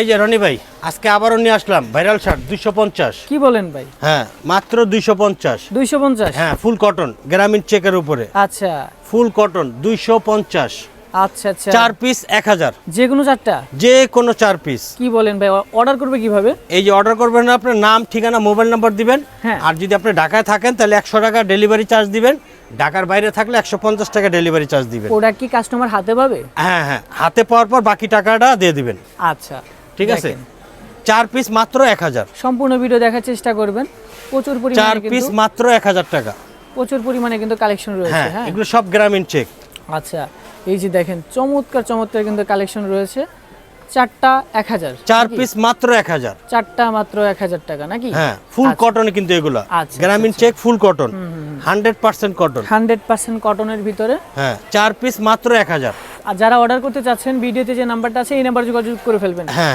এই যে রনি ভাই, আজকে আবারও নিয়ে আসলাম ভাইরাল শার্ট 250। কি বলেন ভাই? হ্যাঁ, মাত্র 250। 250? হ্যাঁ, ফুল কটন গ্রামীণ চেকের উপরে। আচ্ছা ফুল কটন 250। আচ্ছা আচ্ছা, 4 পিস 1000। যে কোনো চারটা? যে কোনো 4 পিস। কি বলেন ভাই, অর্ডার করবে কিভাবে? এই যে অর্ডার করবেন, আপনার নাম, ঠিকানা, মোবাইল নাম্বার দিবেন। হ্যাঁ। আর যদি আপনি ঢাকায় থাকেন তাহলে 100 টাকা ডেলিভারি চার্জ দিবেন। ঢাকার বাইরে থাকলে 150 টাকা ডেলিভারি চার্জ দিবেন। প্রোডাক্ট কি কাস্টমার হাতে পাবে? হ্যাঁ হ্যাঁ, হাতে পাওয়ার পর বাকি টাকাটা দিয়ে দিবেন। আচ্ছা ঠিক আছে। দেখেন, 4 পিস মাত্র 1000। সম্পূর্ণ ভিডিও দেখার চেষ্টা করবেন। প্রচুর 4 পরিমাণে পিস কিন্তু মাত্র 1000 টাকা। প্রচুর পরিমাণে কিন্তু কালেকশন রয়েছে। হ্যাঁ, হ্যাঁ এগুলো সব গ্রামীণ চেক। আচ্ছা, এই যে দেখেন চমৎকার চমৎকার কিন্তু কালেকশন রয়েছে। চারটা 1000। 4 পিস মাত্র 1000। চারটা মাত্র 1000 টাকা নাকি? হ্যাঁ, ফুল আচ্ছা। কটনে কিন্তু এগুলো। আচ্ছা, গ্রামীণ আচ্ছা, চেক, ফুল কটন, 100% কটন। 100% কটনের ভিতরে। হ্যাঁ, 4 পিস মাত্র 1000। আর যারা অর্ডার করতে চাচ্ছেন, ভিডিওতে যে নাম্বারটা আছে এই নাম্বারে যোগাযোগ করে ফেলবেন। হ্যাঁ।